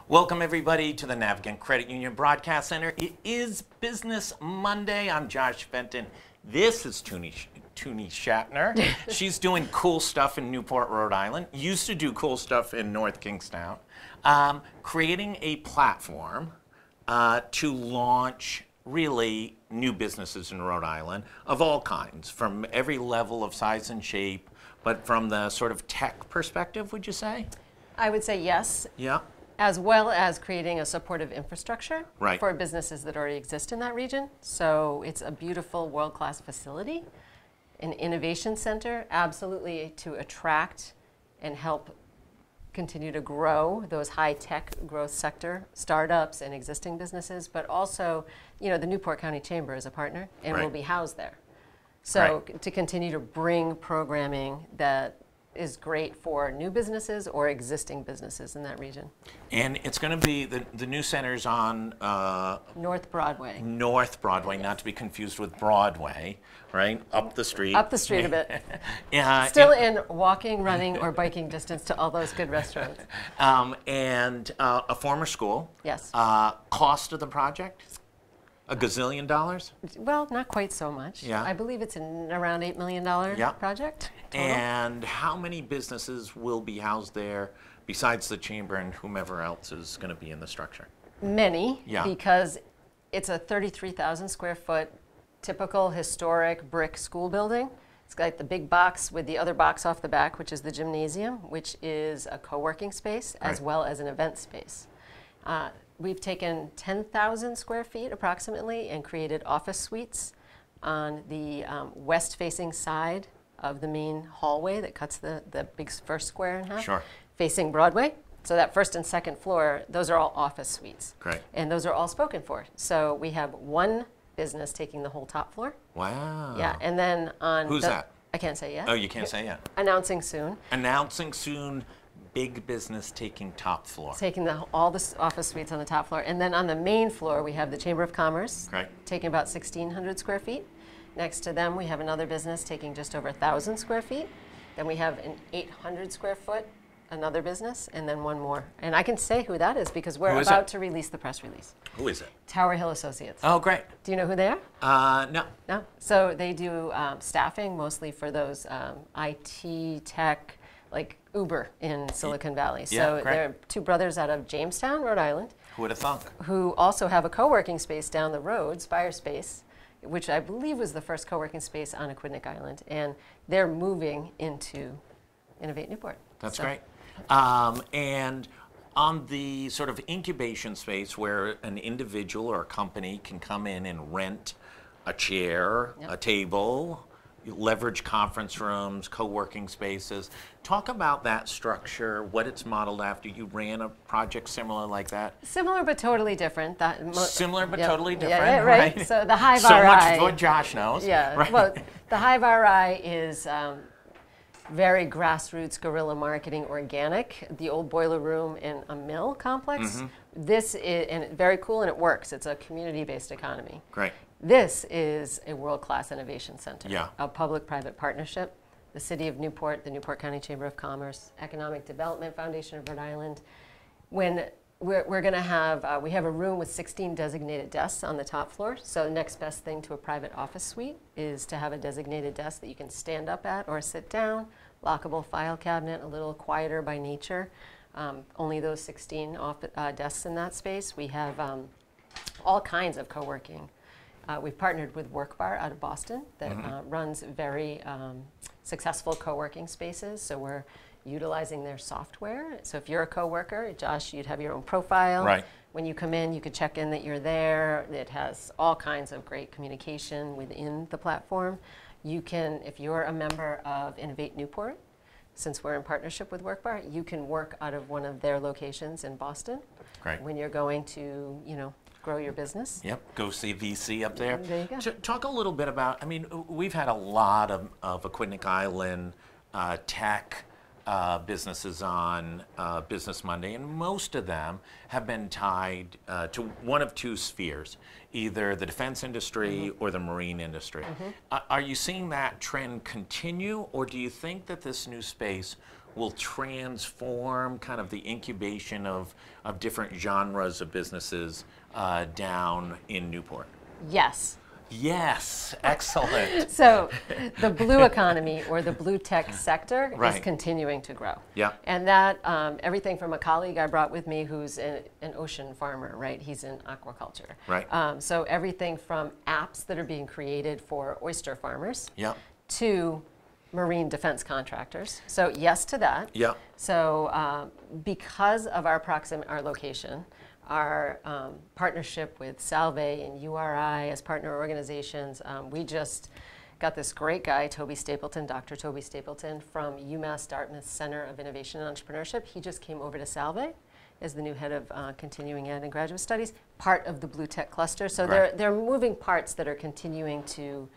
Welcome everybody to the Navigant Credit Union Broadcast Center. It is Business Monday. I'm Josh Fenton. This is Toonie Shatner. She's doing cool stuff in Newport, Rhode Island. Used to do cool stuff in North Kingstown. Creating a platform to launch really new businesses in Rhode Island of all kinds, from every level of size and shape, but from the sort of tech perspective, would you say? I would say yes. Yeah. As well as creating a supportive infrastructure Right. for businesses that already exist in that region. So it's a beautiful world-class facility, an innovation center, absolutely to attract and help continue to grow those high-tech growth sector startups and existing businesses, but also, you know, the Newport County Chamber is a partner and Right. will be housed there. So to continue to bring programming that is great for new businesses or existing businesses in that region. And it's going to be, the new center's on North Broadway. North Broadway, not to be confused with Broadway, right? Up the street. Up the street a bit. Yeah, Still in walking, running, or biking distance to all those good restaurants. and a former school. Yes. Cost of the project? $1 gazillion? Well, not quite so much. Yeah. I believe it's an around $8 million Yeah. project total. And how many businesses will be housed there besides the chamber and whomever else is going to be in the structure? Many, Yeah. because it's a 33,000 square foot typical historic brick school building. It's got the big box with the other box off the back, which is the gymnasium, which is a co-working space as Right. well as an event space. We've taken 10,000 square feet approximately and created office suites on the west-facing side of the main hallway that cuts the big first square in half, Sure. facing Broadway. So that first and second floor, those are all office suites. Great. And those are all spoken for. So we have one business taking the whole top floor. Wow. Yeah, and then on Who's that? I can't say yet. Oh, you can't say yet. Announcing soon. Announcing soon, big business taking top floor. Taking all the office suites on the top floor. And then on the main floor, we have the Chamber of Commerce, Right. taking about 1,600 square feet. Next to them, we have another business taking just over 1,000 square feet. Then we have an 800 square foot, another business, and then one more. And I can say who that is because we're Who is about it? to release the press release. Who is it? Tower Hill Associates. Oh, great. Do you know who they are? No. No. So they do staffing mostly for those IT tech, like Uber in Silicon Valley. Yeah, So great. they're two brothers out of Jamestown, Rhode Island, Who would have thunk? who also have a co-working space down the road, Spire Space, which I believe was the first co-working space on Aquidneck Island. And they're moving into Innovate Newport. That's So- great. And on the sort of incubation space where an individual or a company can come in and rent a chair, Yep. a table, leverage conference rooms, co-working spaces. Talk about that structure, what it's modeled after. You ran a project similar like that? Similar but totally different. Similar but Yep. totally Yeah, different, yeah, right? right? So the Hive So RI. much what Josh knows. Yeah, right? well, the Hive RI is very grassroots guerrilla marketing, organic. The old boiler room in a mill complex. Mm-hmm. This is and very cool, and it works. It's a community-based economy. Great. This is a world-class innovation center. Yeah. A public-private partnership. The City of Newport, the Newport County Chamber of Commerce, Economic Development Foundation of Rhode Island. When we're going to have, we have a room with 16 designated desks on the top floor. So the next best thing to a private office suite is to have a designated desk that you can stand up at or sit down, lockable file cabinet, a little quieter by nature. Only those 16 desks in that space. We have all kinds of co-working. We've partnered with WorkBar out of Boston that runs very successful co-working spaces. So we're utilizing their software. So if you're a coworker, Josh, you'd have your own profile. Right. When you come in, you could check in that you're there. It has all kinds of great communication within the platform. You can, if you're a member of Innovate Newport, since we're in partnership with WorkBar, you can work out of one of their locations in Boston. Great. When you're going to, you know, grow your business. Yep, go see VC up there. There you go. Talk a little bit about, I mean, we've had a lot of Aquidneck Island tech businesses on Business Monday, and most of them have been tied to one of two spheres, either the defense industry or the marine industry. Are you seeing that trend continue, or do you think that this new space will transform kind of the incubation of different genres of businesses down in Newport? Yes. Yes, excellent. So the blue economy or the blue tech sector Right. is continuing to grow. Yeah. And that, everything from a colleague I brought with me who's an ocean farmer, right? He's in aquaculture. Right. So everything from apps that are being created for oyster farmers Yeah. to marine defense contractors. So yes to that. Yeah. So because of our our location, our partnership with Salve and URI as partner organizations, we just got this great guy, Toby Stapleton, Dr. Toby Stapleton from UMass Dartmouth Center of Innovation and Entrepreneurship. He just came over to Salve as the new head of continuing ed and graduate studies, part of the Blue Tech cluster. So Right. they're moving parts that are continuing to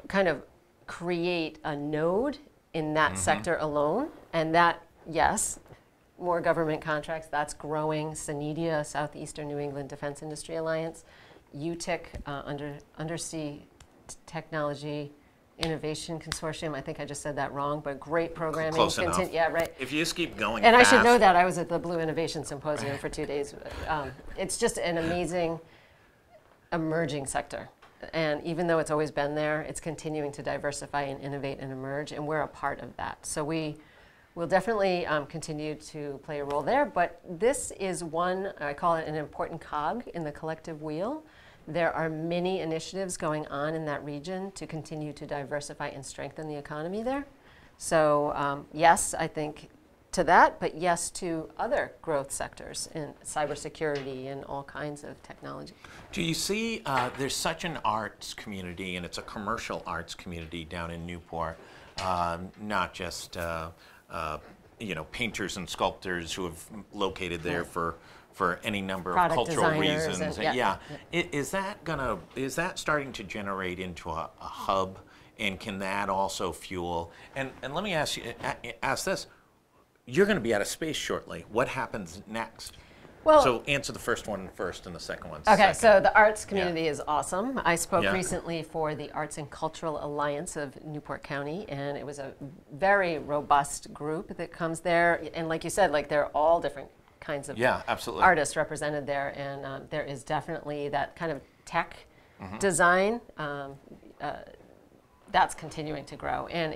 kind of create a node in that sector alone. And that, yes, more government contracts, that's growing. Sanidia, Southeastern New England Defense Industry Alliance, UTIC, Undersea Technology Innovation Consortium. I think I just said that wrong, but great programming. Close enough. Yeah, right. If you just keep going And fast, I should know that. I was at the Blue Innovation Symposium for 2 days. It's just an amazing emerging sector. And even though it's always been there, it's continuing to diversify and innovate and emerge, and we're a part of that. So we will definitely continue to play a role there, but this is one, I call it an important cog in the collective wheel. There are many initiatives going on in that region to continue to diversify and strengthen the economy there. So yes, I think to that, but yes to other growth sectors in cybersecurity and all kinds of technology. do you see there's such an arts community, and it's a commercial arts community down in Newport, not just painters and sculptors who have located there for any number Product of cultural designers reasons. and- yeah. Is that starting to generate into a hub, and can that also fuel? And let me ask this: you're going to be out of space shortly. What happens next? Well, So answer the first one first, and the second one okay, second. so the arts community is awesome. I spoke Yeah. recently for the Arts and Cultural Alliance of Newport County, and it was a very robust group that comes there. And like you said, like they're all different kinds of Yeah, absolutely. artists represented there, and there is definitely that kind of tech design that's continuing to grow. And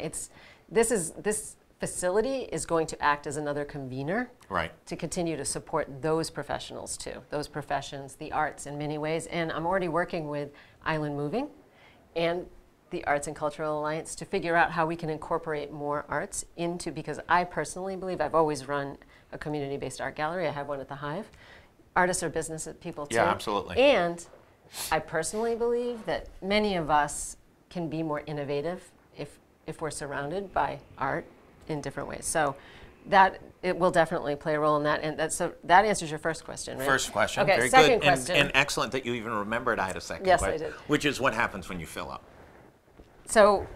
this facility is going to act as another convener Right. to continue to support those professionals too, those professions, the arts in many ways. And I'm already working with Island Moving and the Arts and Cultural Alliance to figure out how we can incorporate more arts into, because I personally believe, I've always run a community-based art gallery. I have one at the Hive. Artists are business people too. Yeah, absolutely. And I personally believe that many of us can be more innovative if we're surrounded by art in different ways. So that it will definitely play a role in that. And that answers your first question, right? First question. Okay, Very second good. question. And excellent that you even remembered I had a second Yes, I question. did. Which is what happens when you fill up. So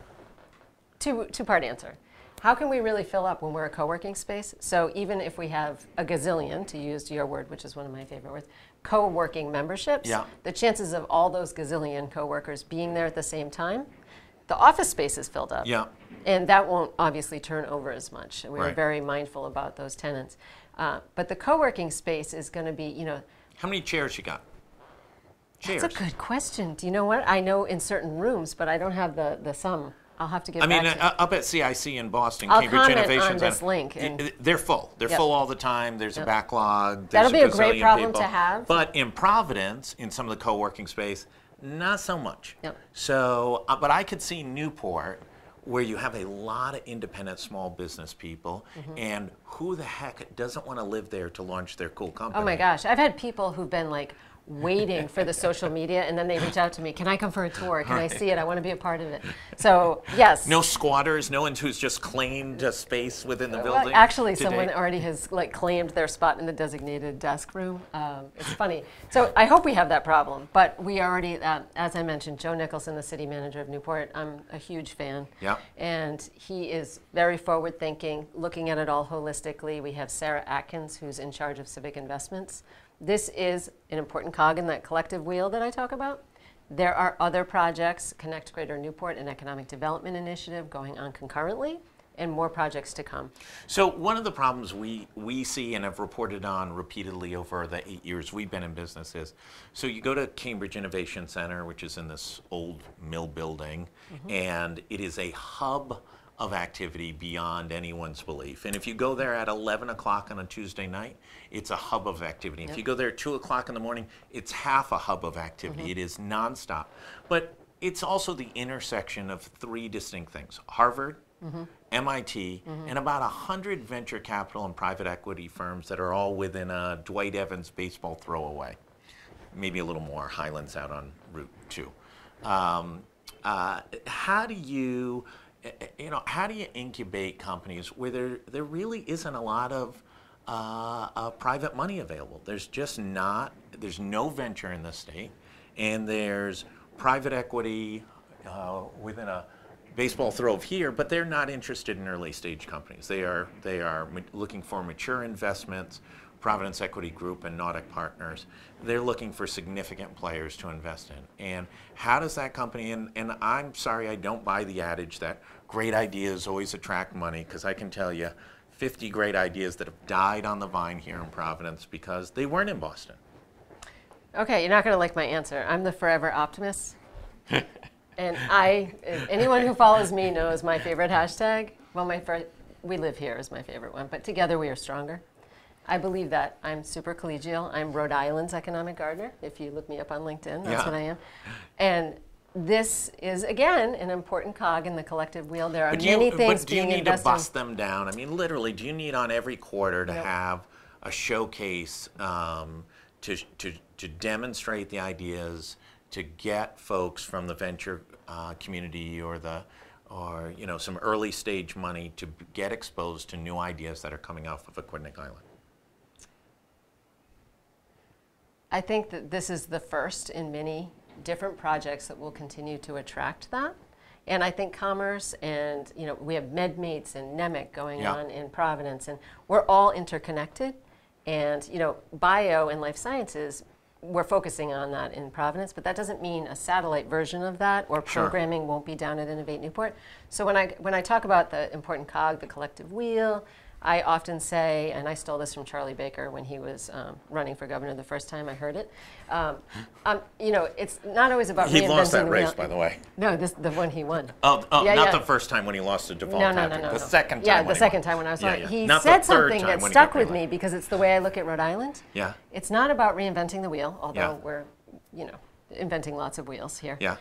two-part answer. How can we really fill up when we're a co-working space? So even if we have a gazillion, to use your word, which is one of my favorite words, co-working memberships, Yeah. the chances of all those gazillion co-workers being there at the same time, the office space is filled up. Yeah. And that won't obviously turn over as much. We're Right. very mindful about those tenants. But the co-working space is going to be, How many chairs you got? Chairs. that's a good question. Do you know what? I know in certain rooms, but I don't have the sum. I'll have to get I mean, back to you. up at CIC in Boston, I'll Cambridge comment Innovation on Center, this link and- they're full. They're Yep. full all the time. There's a backlog. That'll There's be a great gazillion problem people. to have. But in Providence, in some of the co-working space, not so much. Yep. So, but I could see Newport, where you have a lot of independent small business people, and who the heck doesn't want to live there to launch their cool company? Oh my gosh, I've had people who've been like waiting for the social media, and then they reach out to me, can I come for a tour? Can I see it? I want to be a part of it. So yes. No squatters, no one who's just claimed a space within the Well, building? actually, today? someone already has like claimed their spot in the designated desk room. It's funny. So I hope we have that problem, but we already, as I mentioned, Joe Nicholson, the city manager of Newport, I'm a huge fan. Yeah. And he is very forward-thinking, looking at it all holistically. We have Sarah Atkins, who's in charge of Civic Investments. This is an important cog in that collective wheel that I talk about. There are other projects, Connect Greater Newport, an economic development initiative going on concurrently, and more projects to come. So one of the problems we see and have reported on repeatedly over the 8 years we've been in business is, so you go to Cambridge Innovation Center, which is in this old mill building, and it is a hub of activity beyond anyone's belief. And if you go there at 11 o'clock on a Tuesday night, it's a hub of activity. If you go there at 2 o'clock in the morning, it's half a hub of activity. It is nonstop. But it's also the intersection of three distinct things: Harvard, MIT, and about 100 venture capital and private equity firms that are all within a Dwight Evans baseball throw away. Maybe a little more, Highlands out on Route 2. How do you incubate companies where there really isn't a lot of private money available? There's just not, there's no venture in the state, and there's private equity within a baseball throw of here, but they're not interested in early stage companies. They are looking for mature investments. Providence Equity Group and Nautic Partners, they're looking for significant players to invest in. And how does that company, and I'm sorry, I don't buy the adage that great ideas always attract money, because I can tell you 50 great ideas that have died on the vine here in Providence because they weren't in Boston. Okay, you're not going to like my answer. I'm the Forever Optimist. And anyone who follows me knows my favorite hashtag. Well, we live here is my favorite one, but together we are stronger. I believe that. I'm super collegial. I'm Rhode Island's economic gardener. If you look me up on LinkedIn, that's what I am. And this is, again, an important cog in the collective wheel. There are many things being invested in. But do you need to bust them down? I mean, literally, do you need on every quarter to have a showcase to demonstrate the ideas, to get folks from the venture community or some early stage money to get exposed to new ideas that are coming off of Aquidneck Island? I think that this is the first in many different projects that will continue to attract that. And I think commerce and, we have MedMates and NEMIC going on in Providence, and we're all interconnected. And, bio and life sciences, we're focusing on that in Providence, but that doesn't mean a satellite version of that or programming won't be down at Innovate Newport. So when I talk about the important cog, the collective wheel, I often say, and I stole this from Charlie Baker when he was running for governor the first time I heard it. It's not always about reinventing the wheel. He lost that race, by the way. No, the one he won. Not the first time when he lost to default. No. The second time. Yeah, the second time when I was on. He said something that stuck with me because it's the way I look at Rhode Island. Yeah. It's not about reinventing the wheel, although we're, inventing lots of wheels here. Yeah.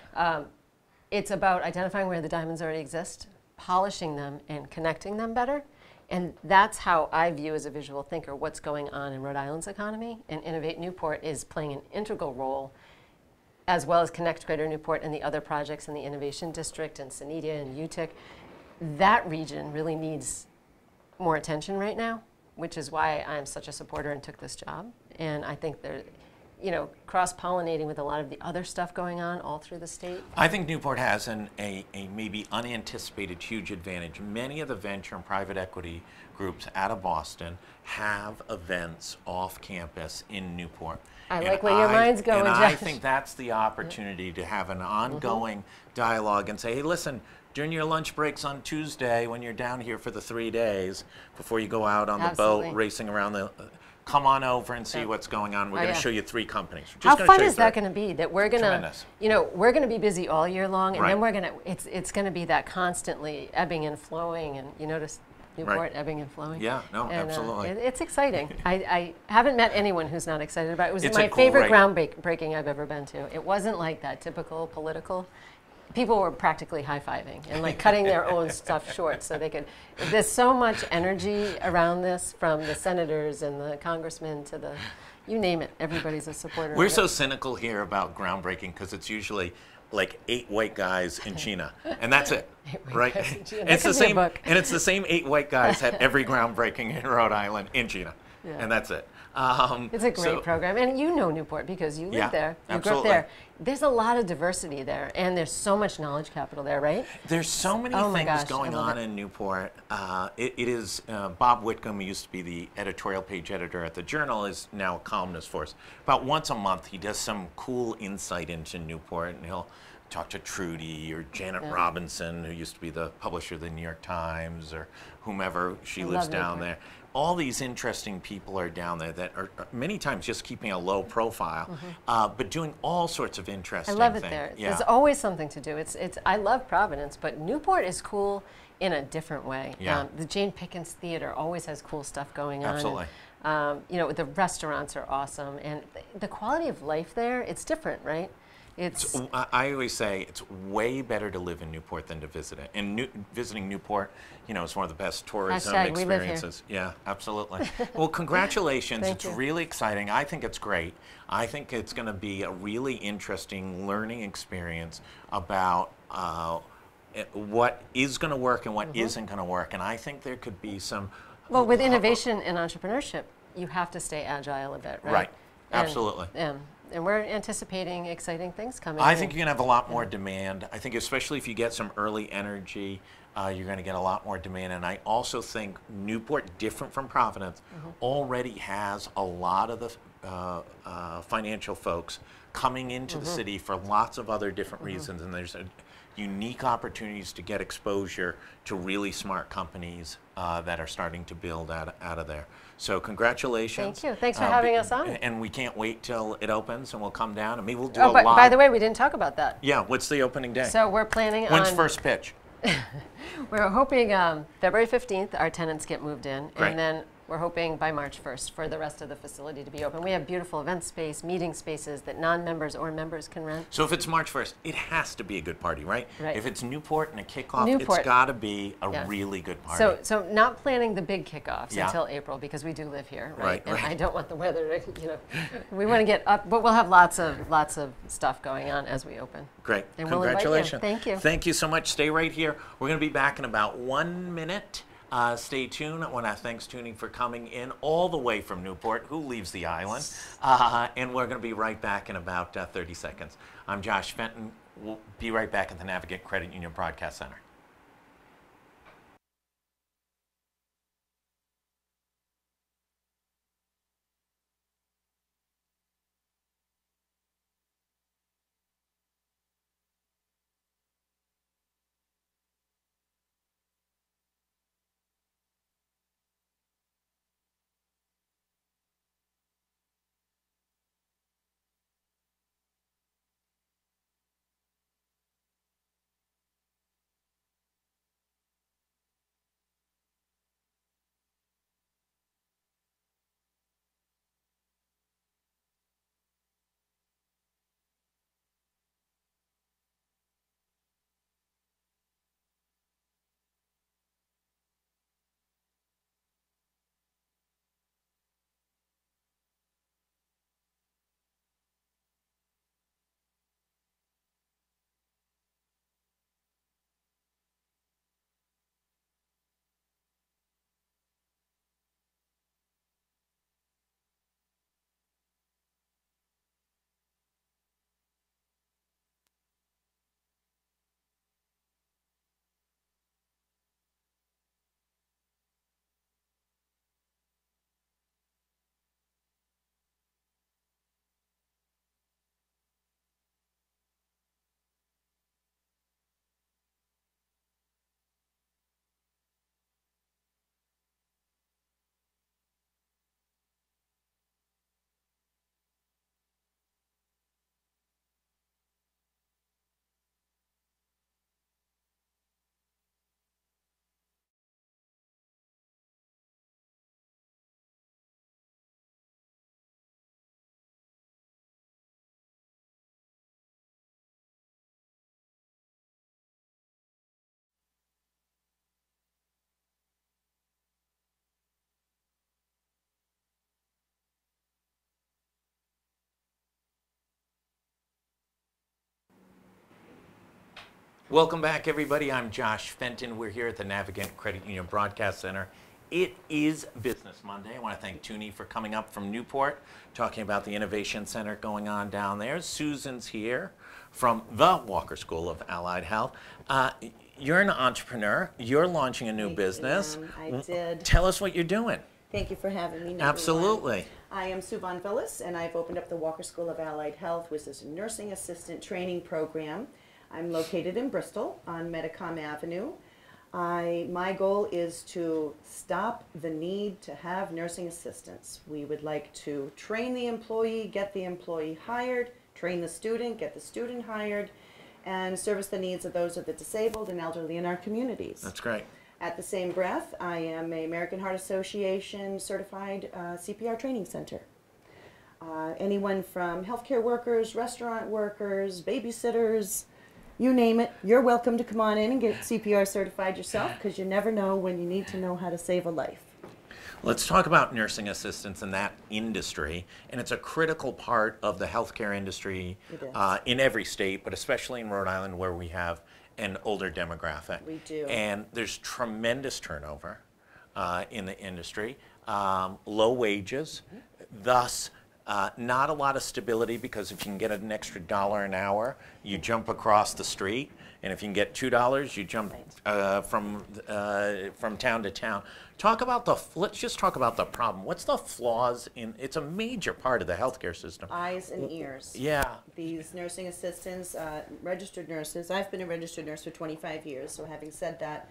It's about identifying where the diamonds already exist, polishing them, and connecting them better. And that's how I view, as a visual thinker, what's going on in Rhode Island's economy. And Innovate Newport is playing an integral role, as well as Connect Greater Newport and the other projects in the Innovation District and Sanidia and UTIC. That region really needs more attention right now, which is why I'm such a supporter and took this job. And I think they're, cross-pollinating with a lot of the other stuff going on all through the state. I think Newport has a maybe unanticipated huge advantage. Many of the venture and private equity groups out of Boston have events off campus in Newport. I like where your mind's going, Josh. I think that's the opportunity to have an ongoing dialogue and say, hey, listen, during your lunch breaks on Tuesday when you're down here for the 3 days before you go out on the boat racing around the... come on over and see what's going on. We're going to show you 3 companies. How fun is that going to be? That we're going to, we're going to be busy all year long, and then we're going to, it's going to be that constantly ebbing and flowing, and you notice Newport ebbing and flowing. Yeah, no, and, absolutely. It's exciting. I haven't met anyone who's not excited about it. It was my favorite groundbreaking I've ever been to. It wasn't like that typical political. People were practically high-fiving and cutting their own stuff short so they could. There's so much energy around this, from the senators and the congressmen to the, you name it, everybody's a supporter. We're so cynical here about groundbreaking because it's usually like 8 white guys in China, and that's it, right? And it's the same, and it's the same 8 white guys at every groundbreaking in Rhode Island in China, and that's it. It's a great program, and you know Newport because you live there, you grew up there. There's a lot of diversity there, and there's so much knowledge capital there, right? There's so many things going on in Newport. It is, Bob Whitcomb, who used to be the editorial page editor at the Journal, is now a columnist for us. About once a month, he does some cool insight into Newport, and he'll talk to Trudy or Janet Yeah. Robinson, who used to be the publisher of the New York Times, or whomever, she I lives love down Newport. there. All these interesting people are down there that are many times just keeping a low profile, but doing all sorts of I interesting love it things. there. Yeah. There's always something to do. I love Providence, but Newport is cool in a different way. Yeah. The Jane Pickens Theater always has cool stuff going on. Absolutely. And, you know, the restaurants are awesome, and the quality of life there, it's different, right? It's I always say it's way better to live in Newport than to visit it. And visiting Newport, you know, is one of the best tourism Hashtag we live here. experiences. Yeah, absolutely. Well, congratulations. Thank It's you. really exciting. I think it's great. I think it's going to be a really interesting learning experience about what is going to work and what isn't going to work. And I think there could be some. well, with innovation and entrepreneurship, you have to stay agile a bit, right? Right. And- Absolutely. And we're anticipating exciting things coming. I think you're going to have a lot more demand. I think especially if you get some early energy, you're going to get a lot more demand. And I also think Newport, different from Providence, already has a lot of the financial folks coming into the city for lots of other different reasons. And there's unique opportunities to get exposure to really smart companies that are starting to build out of there. So congratulations. Thank you. Thanks for having us on. And we can't wait till it opens, and we'll come down, and maybe we'll do Oh, a but live. by the way, we didn't talk about that. Yeah, what's the opening day? So we're planning When's on. first pitch? We're hoping February 15th, our tenants get moved in, Great. and then we're hoping by March 1st for the rest of the facility to be open. We have beautiful event space, meeting spaces that non-members or members can rent. So if it's March 1st, it has to be a good party, right? Right. If it's Newport and a kickoff, Newport. it's got to be a Yeah. really good party. So not planning the big kickoffs Yeah. until April because we do live here, right? Right, And right. I don't want the weather to, you know, we want to get up, but we'll have lots of stuff going on as we open. Great. And we'll invite you. Congratulations. Thank you. Thank you so much. Stay right here. We're going to be back in about 1 minute. Stay tuned. I want to thank Toonie for coming in all the way from Newport. Who leaves the island? And we're going to be right back in about 30 seconds. I'm Josh Fenton. We'll be right back at the Navigant Credit Union Broadcast Center. Welcome back, everybody. I'm Josh Fenton. We're here at the Navigant Credit Union Broadcast Center. It is Business Monday. I want to thank Toonie for coming up from Newport, talking about the Innovation Center going on down there. Susan's here from the Walker School of Allied Health. You're an entrepreneur. You're launching a new business. I did. Tell us what you're doing. Thank you for having me. number Absolutely. one. I am Sue Von Villis, and I've opened up the Walker School of Allied Health, which is a nursing assistant training program. I'm located in Bristol on Metacom Avenue. My goal is to stop the need to have nursing assistants. We would like to train the employee, get the employee hired, train the student, get the student hired, and service the needs of those of the disabled and elderly in our communities. That's great. At the same breath, I am a American Heart Association certified CPR training center. Anyone from healthcare workers, restaurant workers, babysitters, you name it, you're welcome to come on in and get CPR certified yourself, because you never know when you need to know how to save a life. Let's talk about nursing assistants in that industry, and it's a critical part of the healthcare industry in every state, but especially in Rhode Island, where we have an older demographic. We do. And there's tremendous turnover in the industry, low wages, thus not a lot of stability, because if you can get an extra $1 an hour, you jump across the street, and if you can get $2, you jump from town to town. Let's just talk about the problem. What's the flaws in? It's a major part of the healthcare system. Eyes and ears. Yeah. These nursing assistants, registered nurses. I've been a registered nurse for 25 years. So having said that,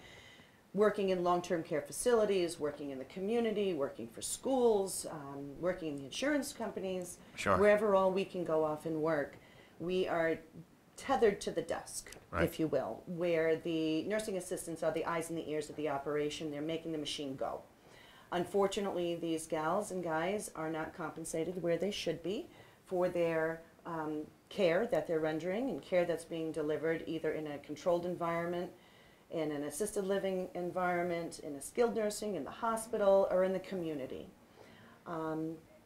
working in long-term care facilities, working in the community, working for schools, working in the insurance companies, Sure. wherever all we can go off and work, we are tethered to the desk, Right. if you will, where the nursing assistants are the eyes and the ears of the operation. They're making the machine go. Unfortunately, these gals and guys are not compensated where they should be for their care that they're rendering, and care that's being delivered either in a controlled environment, in an assisted living environment, in a skilled nursing, in the hospital, or in the community.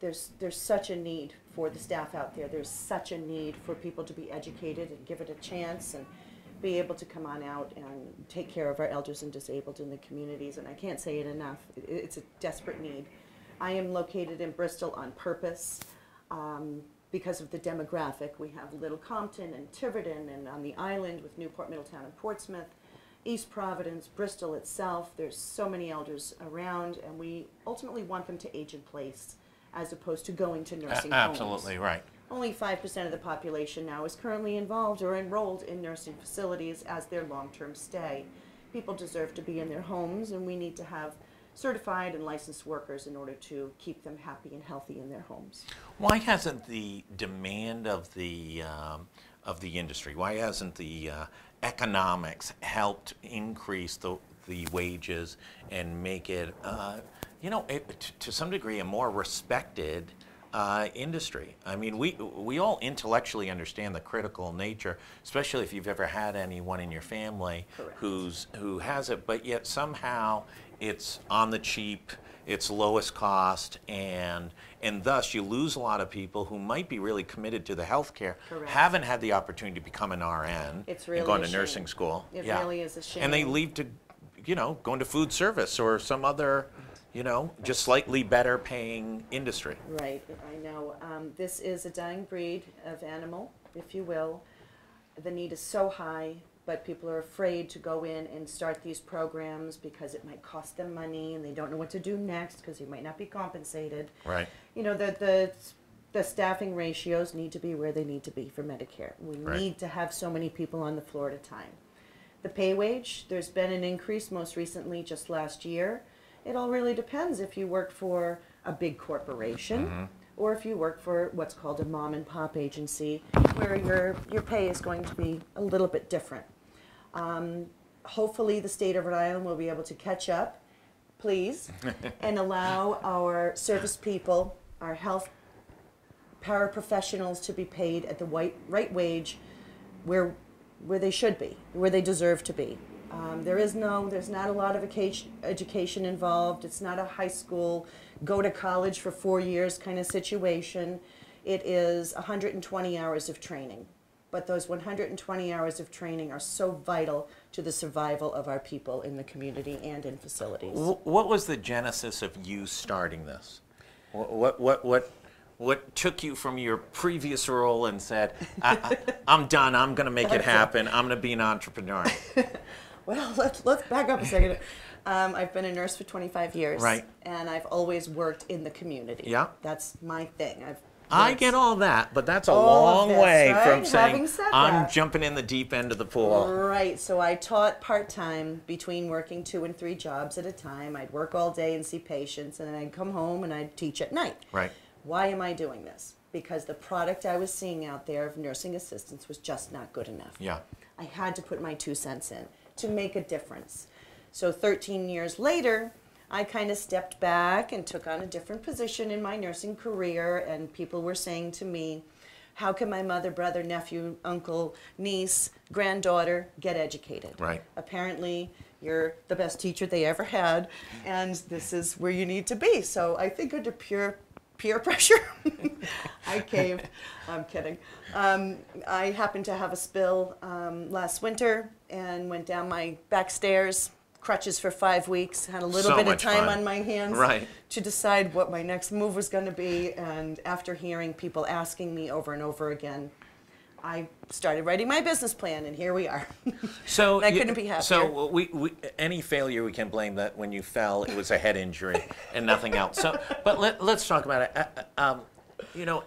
There's such a need for the staff out there. There's such a need for people to be educated and give it a chance and be able to come on out and take care of our elders and disabled in the communities. And I can't say it enough. It's a desperate need. I am located in Bristol on purpose because of the demographic. We have Little Compton and Tiverton, and on the island with Newport, Middletown, and Portsmouth, East Providence, Bristol itself. There's so many elders around, and we ultimately want them to age in place as opposed to going to nursing homes. Absolutely right. Only 5% of the population now is currently involved or enrolled in nursing facilities as their long-term stay. People deserve to be in their homes, and we need to have certified and licensed workers in order to keep them happy and healthy in their homes. Why hasn't the demand of the industry, why hasn't the economics helped increase the wages and make it, to some degree, a more respected industry? I mean, we all intellectually understand the critical nature, especially if you've ever had anyone in your family who has it, but yet somehow it's on the cheap, it's lowest cost, and thus you lose a lot of people who might be really committed to the healthcare, haven't had the opportunity to become an RN, It's really and going a to shame. nursing school. It really is a shame. And they leave to, go into food service or some other, just slightly better paying industry. Right, I know. This is a dying breed of animal, if you will. The need is so high, but people are afraid to go in and start these programs because it might cost them money, and they don't know what to do next because they might not be compensated. Right. The staffing ratios need to be where they need to be for Medicare. We need to have so many people on the floor at a time. The pay wage, there's been an increase most recently just last year. It all really depends if you work for a big corporation or if you work for what's called a mom and pop agency, where your pay is going to be a little bit different. Hopefully the state of Rhode Island will be able to catch up, please, and allow our service people, our health paraprofessionals, to be paid at the right wage where they should be, where they deserve to be. There's not a lot of education involved. It's not a high school, go to college for 4 years kind of situation. It is 120 hours of training. But those 120 hours of training are so vital to the survival of our people in the community and in facilities. What was the genesis of you starting this? What took you from your previous role and said, I'm done, I'm going to make it happen, I'm going to be an entrepreneur? Well, let's back up a second. I've been a nurse for 25 years. Right. And I've always worked in the community. Yeah. That's my thing. I get all that, but that's a All of long this, way right? from saying Having said I'm that. jumping in the deep end of the pool. Right, so I taught part-time between working 2 and 3 jobs at a time. I'd work all day and see patients, and then I'd come home and I'd teach at night. Right. Why am I doing this? Because the product I was seeing out there of nursing assistants was just not good enough. Yeah. I had to put my 2 cents in to make a difference. So 13 years later, I kind of stepped back and took on a different position in my nursing career, and people were saying to me, how can my mother, brother, nephew, uncle, niece, granddaughter get educated? Right. Apparently, you're the best teacher they ever had, and this is where you need to be. So I think under pure peer pressure, I caved. I'm kidding. I happened to have a spill last winter and went down my back stairs, crutches for 5 weeks, had a little So bit of much time fun. on my hands Right. to decide what my next move was going to be. And after hearing people asking me over and over again, I started writing my business plan, and here we are. So I couldn't be happier. So any failure we can blame that when you fell, it was a head injury and nothing else. So, but let's talk about it. You know,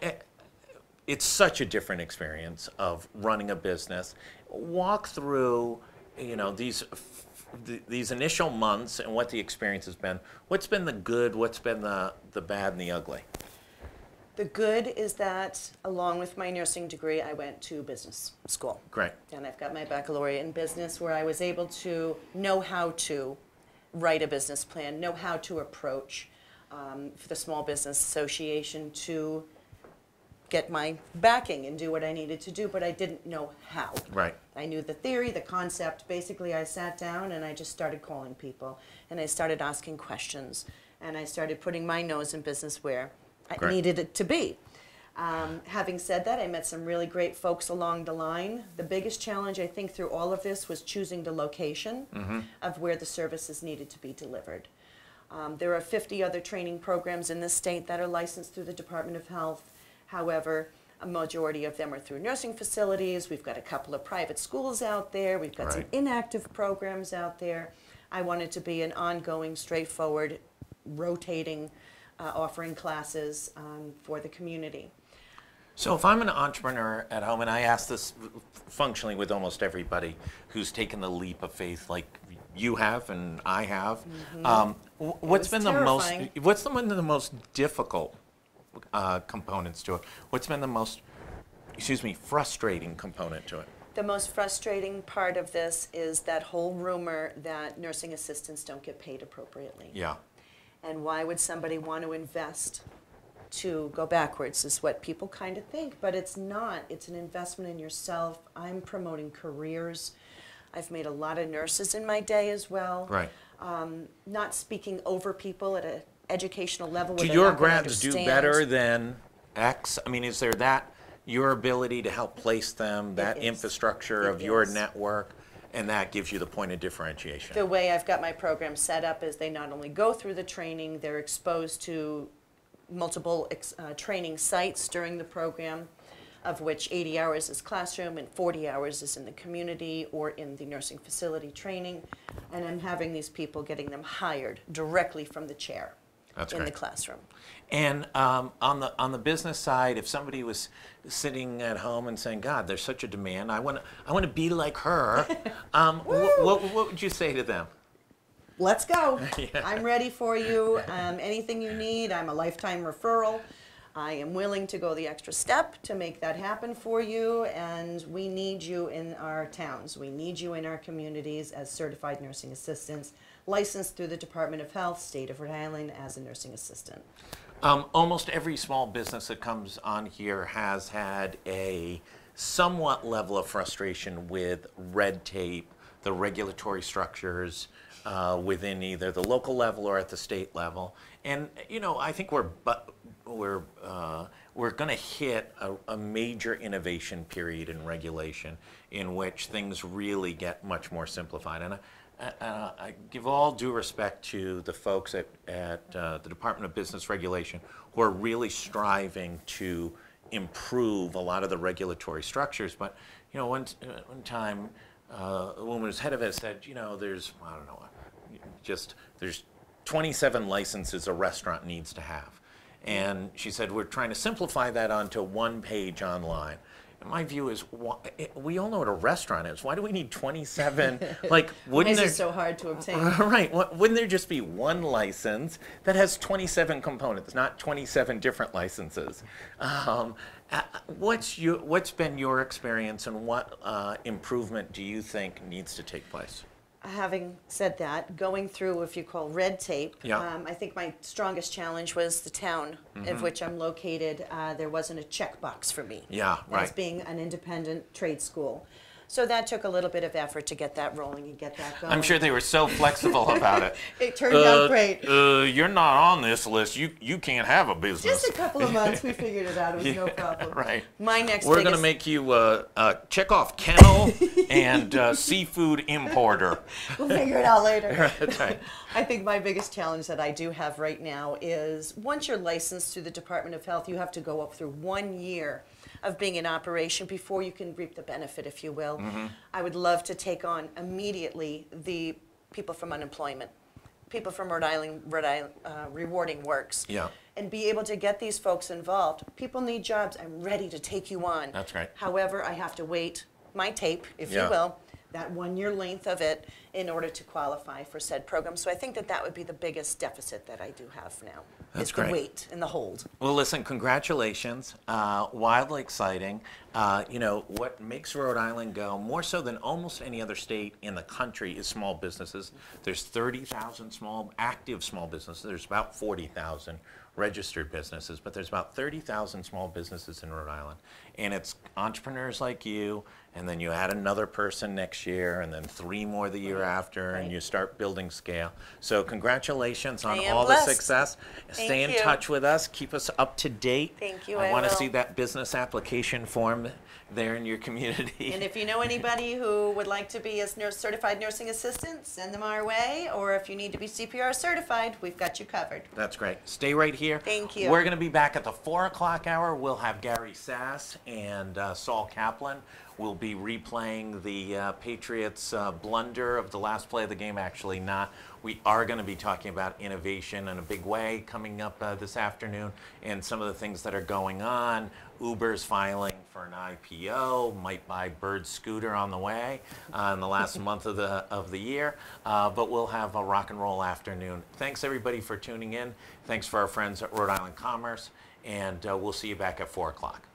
it's such a different experience of running a business. Walk through, you know, these initial months and what the experience has been. What's been the good? What's been the bad and the ugly? The good is that, along with my nursing degree, I went to business school. Great. And I've got my baccalaureate in business, where I was able to know how to write a business plan, know how to approach for the Small Business Association to get my backing and do what I needed to do, but I didn't know how. Right. I knew the theory, the concept. Basically, I sat down and I just started calling people, and I started asking questions, and I started putting my nose in business where I Great. needed it to be. Having said that, I met some really great folks along the line. The biggest challenge, I think, through all of this was choosing the location of where the services needed to be delivered. There are 50 other training programs in this state that are licensed through the Department of Health. However, a majority of them are through nursing facilities. We've got a couple of private schools out there. We've got some Right. inactive programs out there. I wanted to be an ongoing, straightforward, rotating, offering classes for the community. So if I'm an entrepreneur at home, and I ask this functionally with almost everybody who's taken the leap of faith like you have and I have, what's been terrifying. what's one of the most difficult components to it? What's been the most, frustrating component to it? The most frustrating part of this is that whole rumor that nursing assistants don't get paid appropriately. Yeah. And why would somebody want to invest to go backwards is what people kind of think, but it's not. It's an investment in yourself. I'm promoting careers. I've made a lot of nurses in my day as well. Right. Not speaking over people at an educational level. Do where they're your not gonna grads do understand. better than X? I mean, is there your ability to help place them, that is. infrastructure It of your is. network, and that gives you the point of differentiation? The way I've got my program set up is they not only go through the training, they're exposed to multiple training sites during the program, of which 80 hours is classroom and 40 hours is in the community or in the nursing facility training. And I'm having these people, getting them hired directly from the chair That's in great. the classroom. And on the business side, if somebody was sitting at home and saying, "God, there's such a demand. I want to be like her," what would you say to them? Let's go. Yeah. I'm ready for you. Anything you need, I'm a lifetime referral. I am willing to go the extra step to make that happen for you, and we need you in our towns. We need you in our communities as certified nursing assistants, licensed through the Department of Health, State of Rhode Island, as a nursing assistant. Almost every small business that comes on here has had a somewhat level of frustration with red tape, the regulatory structures within either the local level or at the state level. And I think we're going to hit a major innovation period in regulation in which things really get much more simplified. And I give all due respect to the folks at the Department of Business Regulation who are really striving to improve a lot of the regulatory structures. But one time a woman who was head of it said, there's 27 licenses a restaurant needs to have. And she said, we're trying to simplify that onto one page online. And my view is, we all know what a restaurant is. Why do we need 27? Like, wouldn't Why there... is it so hard to obtain? Right. Wouldn't there just be one license that has 27 components, not 27 different licenses? What's been your experience, and what improvement do you think needs to take place? Having said that, going through, if you call red tape, Yeah. I think my strongest challenge was the town of which I'm located. There wasn't a checkbox for me. Yeah, right. As being an independent trade school. So that took a little bit of effort to get that rolling and get that going. I'm sure they were so flexible about it. It turned out great. You're not on this list. You can't have a business. Just a couple of months, we figured it out. It was no problem. Right. My next We're going to make you check off kennel and seafood importer. We'll figure it out later. That's right. I think my biggest challenge that I do have right now is once you're licensed through the Department of Health, you have to go up through 1 year of being in operation before you can reap the benefit, if you will. I would love to take on immediately the people from unemployment, people from Rhode Island Rewarding Works, Yeah. and be able to get these folks involved. People need jobs. I'm ready to take you on. That's right. However, I have to wait my tape, if Yeah. you will, that 1 year length of it in order to qualify for said program. So I think that that would be the biggest deficit that I do have now. That's is great. The wait and the hold. Well, listen, congratulations. Wildly exciting. You know, what makes Rhode Island go, more so than almost any other state in the country, is small businesses. There's 30,000 active small businesses. There's about 40,000 registered businesses, but there's about 30,000 small businesses in Rhode Island. And it's entrepreneurs like you, and then you add another person next year, and then 3 more the year after, and you start building scale. So congratulations on I am all blessed. the success. Stay in you. touch with us. Keep us up to date. Thank you, I I want to will. see that business application form there in your community. And if you know anybody who would like to be a certified nursing assistant, send them our way. Or if you need to be CPR certified, we've got you covered. That's great. Stay right here. Thank you. We're going to be back at the 4 o'clock hour. We'll have Gary Sass and Saul Kaplan. We'll be replaying the Patriots' blunder of the last play of the game. Actually, not. We are going to be talking about innovation in a big way coming up this afternoon, and some of the things that are going on. Uber's filing for an IPO, might buy Bird Scooter on the way in the last month of the year. But we'll have a rock and roll afternoon. Thanks everybody for tuning in. Thanks for our friends at Rhode Island Commerce, and we'll see you back at 4 o'clock.